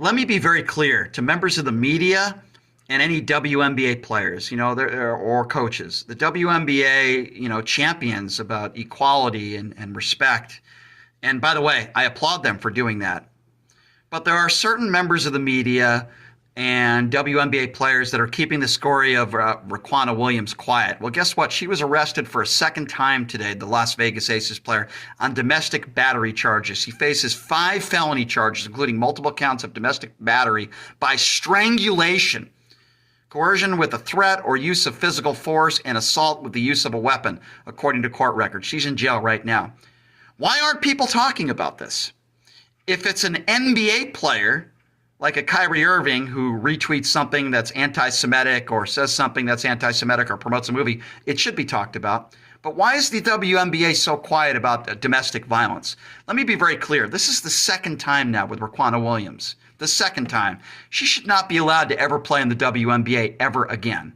Let me be very clear to members of the media and any WNBA players, or coaches. The WNBA, champions about equality and respect. And by the way, I applaud them for doing that. But there are certain members of the media and WNBA players that are keeping the story of Raquana Williams quiet. Well, guess what? She was arrested for a second time today, the Las Vegas Aces player, on domestic battery charges. He faces 5 felony charges, including multiple counts of domestic battery by strangulation, coercion with a threat or use of physical force, and assault with the use of a weapon, according to court records. She's in jail right now. Why aren't people talking about this? If it's an NBA player, like a Kyrie Irving who retweets something that's anti-Semitic or says something that's anti-Semitic or promotes a movie, it should be talked about. But why is the WNBA so quiet about domestic violence? Let me be very clear. This is the second time now with Raquana Williams. The second time. She should not be allowed to ever play in the WNBA ever again.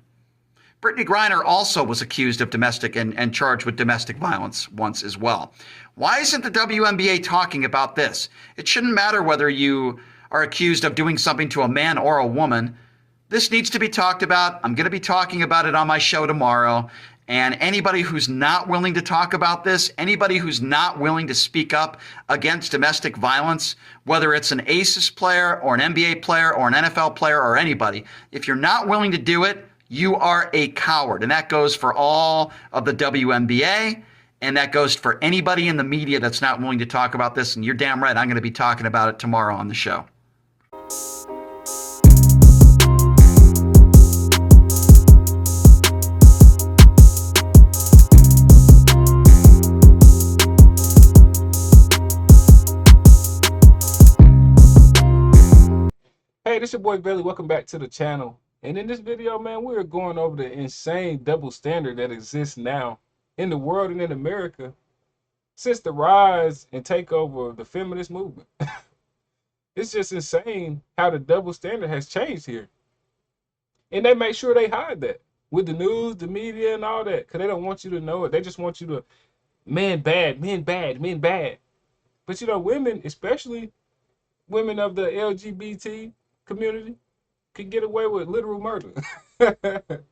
Brittany Griner also was accused of domestic and charged with domestic violence once as well. Why isn't the WNBA talking about this? It shouldn't matter whether you are accused of doing something to a man or a woman. This needs to be talked about. I'm going to be talking about it on my show tomorrow. And anybody who's not willing to talk about this, anybody who's not willing to speak up against domestic violence, whether it's an Aces player or an NBA player or an NFL player or anybody, if you're not willing to do it, you are a coward. And that goes for all of the WNBA. And that goes for anybody in the media that's not willing to talk about this. And you're damn right, I'm going to be talking about it tomorrow on the show. Hey, this your boy Belly. Welcome back to the channel. And in this video, man, we are going over the insane double standard that exists now in the world and in America since the rise and takeover of the feminist movement. It's just insane how the double standard has changed here. And they make sure they hide that with the news, the media, and all that, because they don't want you to know it. They just want you to, men bad, men bad, men bad. But women, especially women of the LGBT community, could get away with literal murder. But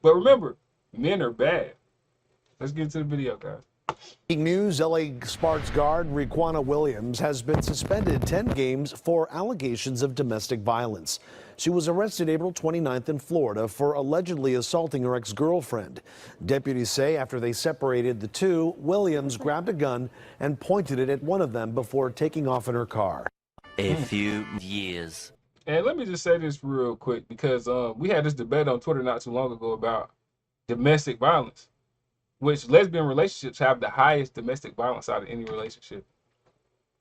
remember, men are bad. Let's get into the video, guys. Breaking news, LA Sparks guard Raquana Williams has been suspended 10 games for allegations of domestic violence. She was arrested April 29th in Florida for allegedly assaulting her ex-girlfriend. Deputies say after they separated the two, Williams grabbed a gun and pointed it at one of them before taking off in her car. A few years. And let me just say this real quick, because we had this debate on Twitter not too long ago about domestic violence, which lesbian relationships have the highest domestic violence out of any relationship.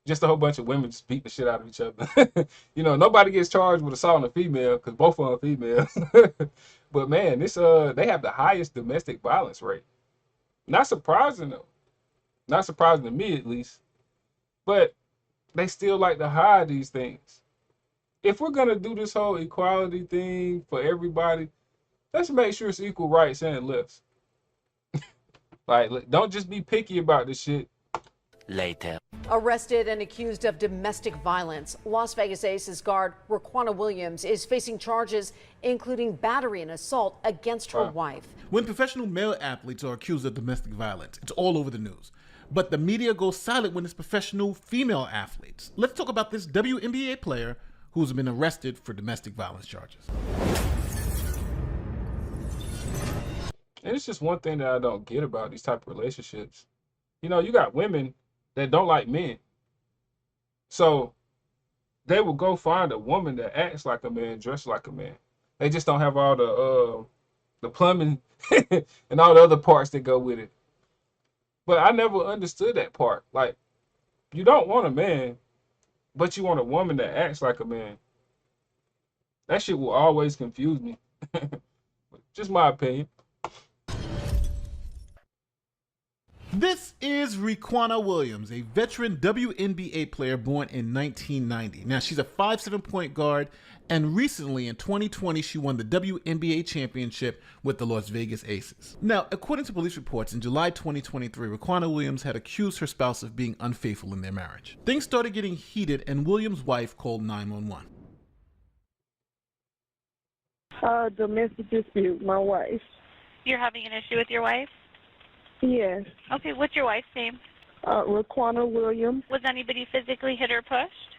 Just a whole bunch of women just beat the shit out of each other. Nobody gets charged with assaulting a female because both of them are females. But man, this they have the highest domestic violence rate. Not surprising though. Not surprising to me at least. But they still like to hide these things. If we're gonna do this whole equality thing for everybody, let's make sure it's equal rights and lefts. Like, don't just be picky about this shit. Later. Arrested and accused of domestic violence, Las Vegas Aces guard Raquana Williams is facing charges including battery and assault against her wife. When professional male athletes are accused of domestic violence, it's all over the news. But the media goes silent when it's professional female athletes. Let's talk about this WNBA player who's been arrested for domestic violence charges. And it's just one thing that I don't get about these type of relationships. You got women that don't like men. So they will go find a woman that acts like a man, dressed like a man. They just don't have all the plumbing and all the other parts that go with it. But I never understood that part. Like, you don't want a man, but you want a woman that acts like a man. That shit will always confuse me. Just my opinion. This is Raquana Williams, a veteran WNBA player born in 1990. Now, she's a 5'7" point guard, and recently in 2020, she won the WNBA championship with the Las Vegas Aces. Now, according to police reports, in July 2023, Raquana Williams had accused her spouse of being unfaithful in their marriage. Things started getting heated, and Williams' wife called 911. Domestic dispute, my wife. You're having an issue with your wife? Yes. Okay, what's your wife's name? Raquana Williams. Was anybody physically hit or pushed?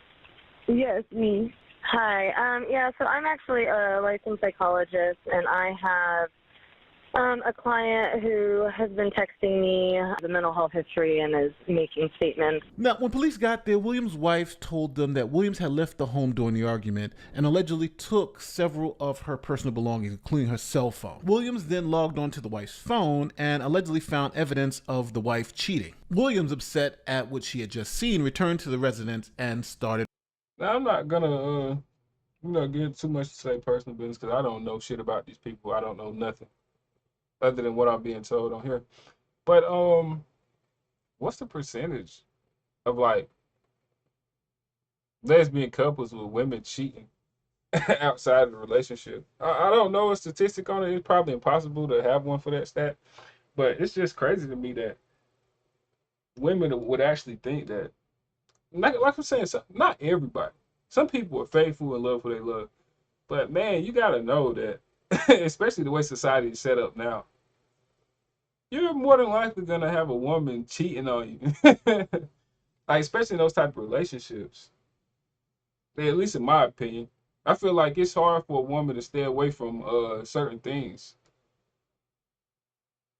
Yes, me. Hi. Yeah, so I'm actually a licensed psychologist, and I have a client who has been texting me the mental health history and is making statements. Now, when police got there, Williams' wife told them that Williams had left the home during the argument and allegedly took several of her personal belongings, including her cell phone. Williams then logged onto the wife's phone and allegedly found evidence of the wife cheating. Williams, upset at what she had just seen, returned to the residence and started. Now, I'm not gonna, get too much to say personal business because I don't know shit about these people. I don't know nothing other than what I'm being told on here. But what's the percentage of like lesbian couples with women cheating outside of the relationship? I don't know a statistic on it. It's probably impossible to have one for that stat. But it's just crazy to me that women would actually think that. Like I'm saying, not everybody. Some people are faithful and love who they love. But man, you gotta know that, especially the way society is set up now, you're more than likely gonna have a woman cheating on you. Like, especially in those type of relationships. At least in my opinion. I feel like it's hard for a woman to stay away from certain things.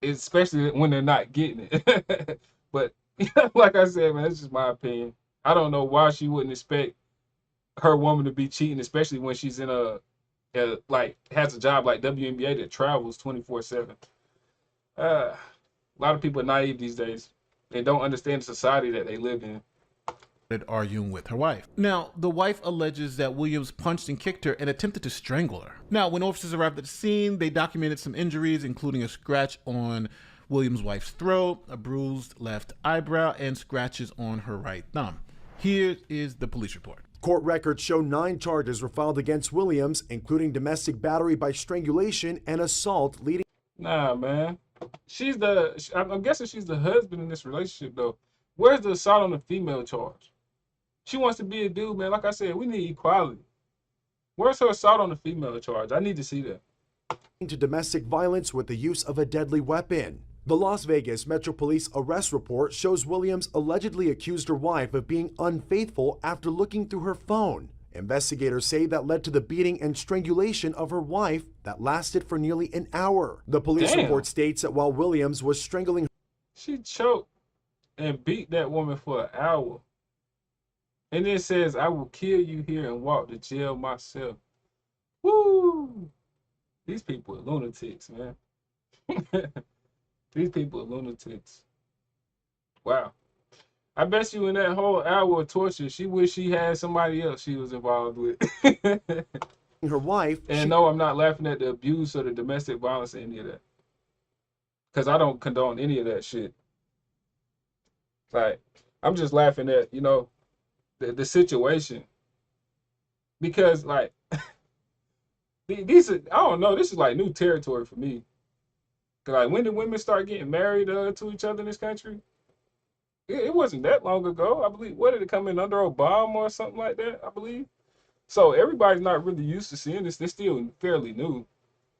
Especially when they're not getting it. But like I said, man, that's just my opinion. I don't know why she wouldn't expect her woman to be cheating, especially when she's in has a job like WNBA that travels 24/7. A lot of people are naive these days. They don't understand the society that they live in. Arguing with her wife. Now, the wife alleges that Williams punched and kicked her and attempted to strangle her. Now, when officers arrived at the scene, they documented some injuries, including a scratch on Williams' wife's throat, a bruised left eyebrow, and scratches on her right thumb. Here is the police report. Court records show 9 charges were filed against Williams, including domestic battery by strangulation and assault leading. Nah, man. I'm guessing she's the husband in this relationship, though. Where's the assault on the female charge? She wants to be a dude, man. Like I said, we need equality. Where's her assault on the female charge? I need to see that. To domestic violence with the use of a deadly weapon. The Las Vegas Metro Police arrest report shows Williams allegedly accused her wife of being unfaithful after looking through her phone. Investigators say that led to the beating and strangulation of her wife that lasted for nearly an hour. The police report states that while Williams was strangling, she choked and beat that woman for an hour. And then says, "I will kill you here and walk to jail myself." Woo! These people are lunatics, man. These people are lunatics. Wow. I bet you in that whole hour of torture, she wished she had somebody else she was involved with. her wife. And no, I'm not laughing at the abuse or the domestic violence or any of that. Because I don't condone any of that shit. Like, I'm just laughing at, the situation. Because, like, these are, I don't know, this is like new territory for me. Like, when did women start getting married to each other in this country? It wasn't that long ago. I believe, what did it come in under Obama or something like that, I believe? So everybody's not really used to seeing this. They're still fairly new,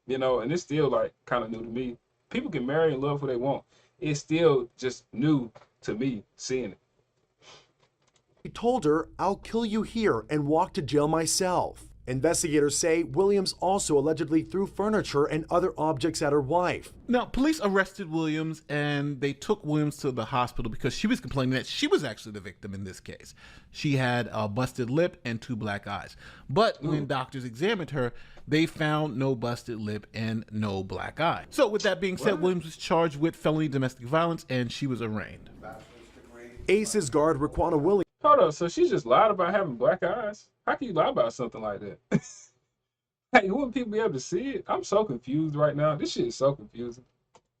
and it's still like kind of new to me. People can marry and love who they want. It's still just new to me seeing it. He told her, "I'll kill you here and walk to jail myself." Investigators say Williams also allegedly threw furniture and other objects at her wife. Now, police arrested Williams and they took Williams to the hospital because she was complaining that she was actually the victim in this case. She had a busted lip and 2 black eyes. But when doctors examined her, they found no busted lip and no black eye. So with that being said, Williams was charged with felony domestic violence and she was arraigned. Aces guard Raquana Williams. Hold up, so she just lied about having black eyes? How can you lie about something like that? Hey, wouldn't people be able to see it? I'm so confused right now. This shit is so confusing.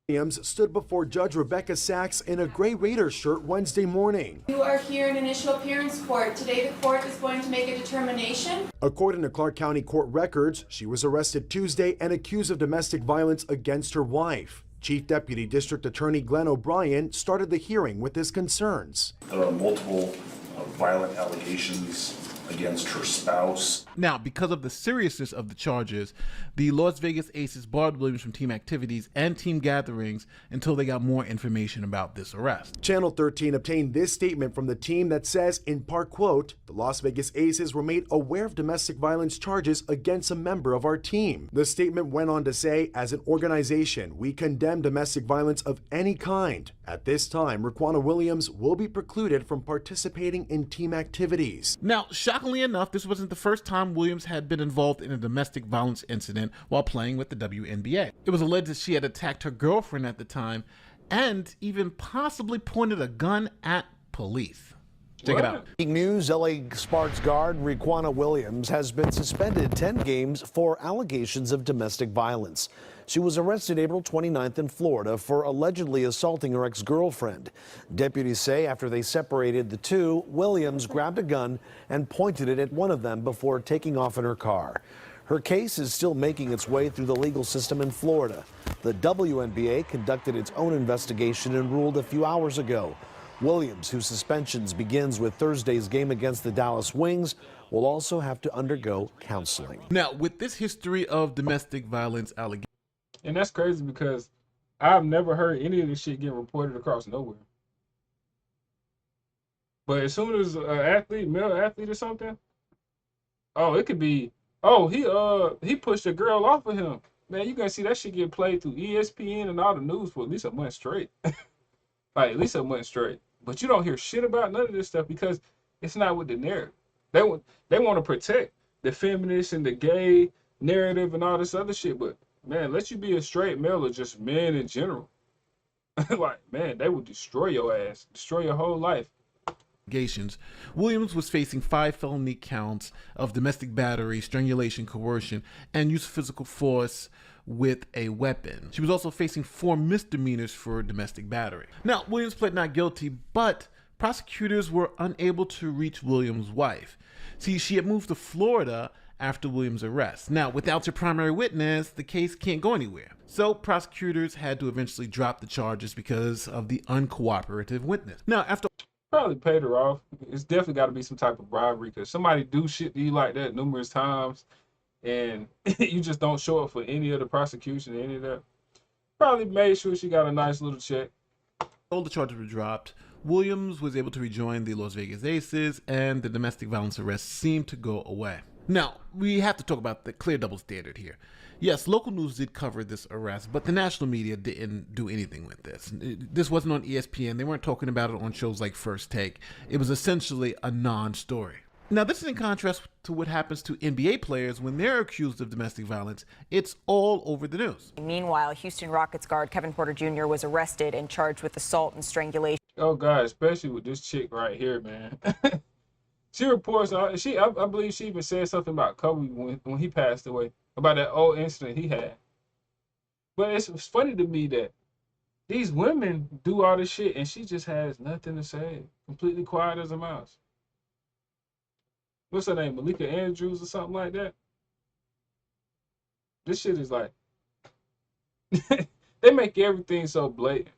Williams stood before Judge Rebecca Sachs in a gray Raiders shirt Wednesday morning. You are here in initial appearance court. Today the court is going to make a determination. According to Clark County court records, she was arrested Tuesday and accused of domestic violence against her wife. Chief Deputy District Attorney Glenn O'Brien started the hearing with his concerns. There are multiple violent allegations against her spouse. Now, because of the seriousness of the charges, the Las Vegas Aces barred Williams from team activities and team gatherings until they got more information about this arrest. Channel 13 obtained this statement from the team that says, in part, quote, "The Las Vegas Aces were made aware of domestic violence charges against a member of our team." The statement went on to say, as an organization, we condemn domestic violence of any kind. At this time, Raquana Williams will be precluded from participating in team activities. Now, shockingly enough, this wasn't the first time Williams had been involved in a domestic violence incident while playing with the WNBA. It was alleged that she had attacked her girlfriend at the time and even possibly pointed a gun at police. Check it out. Breaking news, LA Sparks guard Raquana Williams has been suspended 10 games for allegations of domestic violence. She was arrested April 29th in Florida for allegedly assaulting her ex-girlfriend. Deputies say after they separated the two, Williams grabbed a gun and pointed it at one of them before taking off in her car. Her case is still making its way through the legal system in Florida. The WNBA conducted its own investigation and ruled a few hours ago. Williams, whose suspension begins with Thursday's game against the Dallas Wings, will also have to undergo counseling. Now, with this history of domestic violence allegations, And that's crazy because I've never heard any of this shit getting reported across nowhere. But as soon as an athlete, male athlete or something, oh, it could be, oh, he pushed a girl off of him. Man, you gonna see that shit get played through ESPN and all the news for at least a month straight. Like, at least a month straight. But you don't hear shit about none of this stuff because it's not with the narrative. They want to protect the feminist and the gay narrative and all this other shit, but man, let you be a straight male or just men in general. Like, man, they would destroy your ass, destroy your whole life. Williams was facing 5 felony counts of domestic battery, strangulation, coercion, and use of physical force with a weapon. She was also facing 4 misdemeanors for domestic battery. Now, Williams pled not guilty, but prosecutors were unable to reach Williams' wife. See, she had moved to Florida after Williams' arrest. Now, without your primary witness, the case can't go anywhere. So prosecutors had to eventually drop the charges because of the uncooperative witness. Now, after Probably paid her off. It's definitely got to be some type of bribery because somebody do shit to you like that numerous times and you just don't show up for any of the prosecution or any of that. Probably made sure she got a nice little check. all the charges were dropped, Williams was able to rejoin the Las Vegas Aces, and the domestic violence arrest seemed to go away. Now, we have to talk about the clear double standard here. Yes, local news did cover this arrest, but the national media didn't do anything with this. This wasn't on ESPN. They weren't talking about it on shows like First Take. It was essentially a non-story. Now, this is in contrast to what happens to NBA players when they're accused of domestic violence. It's all over the news. Meanwhile, Houston Rockets guard Kevin Porter Jr. was arrested and charged with assault and strangulation. Oh, God, especially with this chick right here, man. She reports, I believe she even said something about Kobe when he passed away, about that old incident he had. But it's funny to me that these women do all this shit and she just has nothing to say, completely quiet as a mouse. What's her name, Malika Andrews or something like that? This shit is like, they make everything so blatant.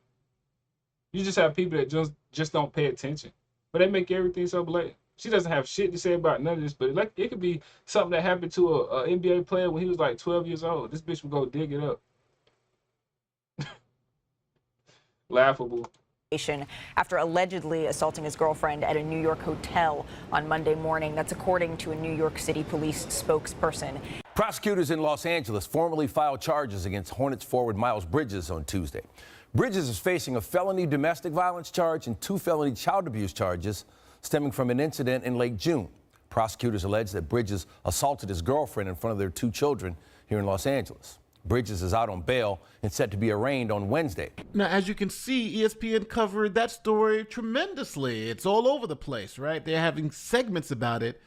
You just have people that just don't pay attention, but they make everything so blatant. She doesn't have shit to say about none of this, but like it could be something that happened to a NBA player when he was like 12 years old. This bitch would go dig it up. Laughable. After allegedly assaulting his girlfriend at a New York hotel on Monday morning. That's according to a New York City police spokesperson. Prosecutors in Los Angeles formally filed charges against Hornets forward Miles Bridges on Tuesday. Bridges is facing a felony domestic violence charge and 2 felony child abuse charges stemming from an incident in late June. Prosecutors allege that Bridges assaulted his girlfriend in front of their 2 children here in Los Angeles. Bridges is out on bail and set to be arraigned on Wednesday. Now, as you can see, ESPN covered that story tremendously. It's all over the place, right? They're having segments about it.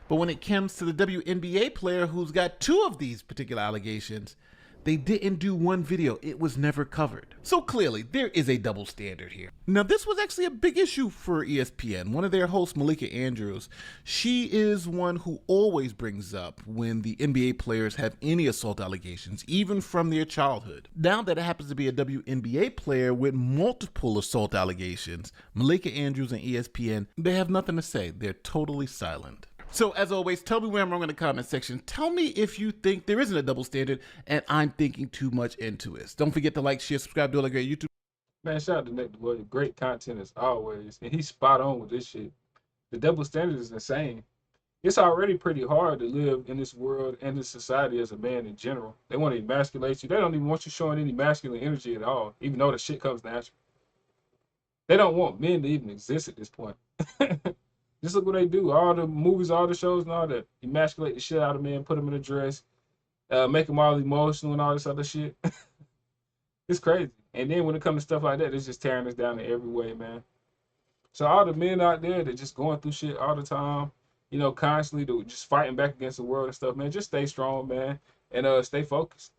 But when it comes to the WNBA player who's got 2 of these particular allegations, they didn't do one video. It was never covered. So clearly, there is a double standard here. Now, this was actually a big issue for ESPN. One of their hosts, Malika Andrews, she is one who always brings up when the NBA players have any assault allegations, even from their childhood. Now that it happens to be a WNBA player with multiple assault allegations, Malika Andrews and ESPN, they have nothing to say. They're totally silent. So, as always, tell me where I'm wrong in the comment section. Tell me if you think there isn't a double standard and I'm thinking too much into it. Don't forget to like, share, subscribe, do all that great YouTube. Man, shout out to Nick DeWilliams. Great content as always. And he's spot on with this shit. The double standard is insane. It's already pretty hard to live in this world and this society as a man in general. They want to emasculate you. They don't even want you showing any masculine energy at all, even though the shit comes natural. They don't want men to even exist at this point. Just look what they do. All the movies, all the shows, and all that. Emasculate the shit out of men, put them in a dress, make them all emotional and all this other shit. It's crazy. And then when it comes to stuff like that, it's just tearing us down in every way, man. So all the men out there that just going through shit all the time, you know, constantly just fighting back against the world and stuff, man, just stay strong, man, and stay focused.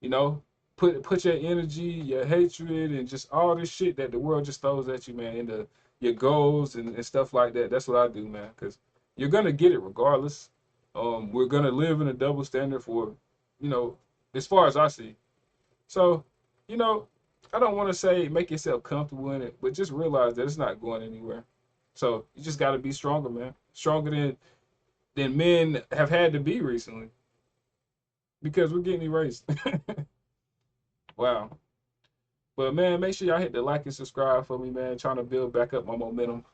You know, put your energy, your hatred, and just all this shit that the world just throws at you, man, into your goals and stuff like that. That's what I do, man, because you're gonna get it regardless. We're gonna live in a double standard for, you know, as far as I see. So, you know, I don't want to say make yourself comfortable in it, but just realize that it's not going anywhere. So you just got to be stronger, man. Stronger than men have had to be recently, because we're getting erased. Wow. But man, make sure y'all hit the like and subscribe for me, man. Trying to build back up my momentum.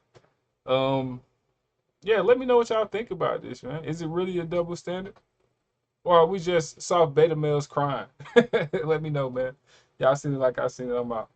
Yeah, let me know what y'all think about this, man. Is it really a double standard? Or are we just soft beta males crying? Let me know, man. Y'all seen it like I seen it. I'm out.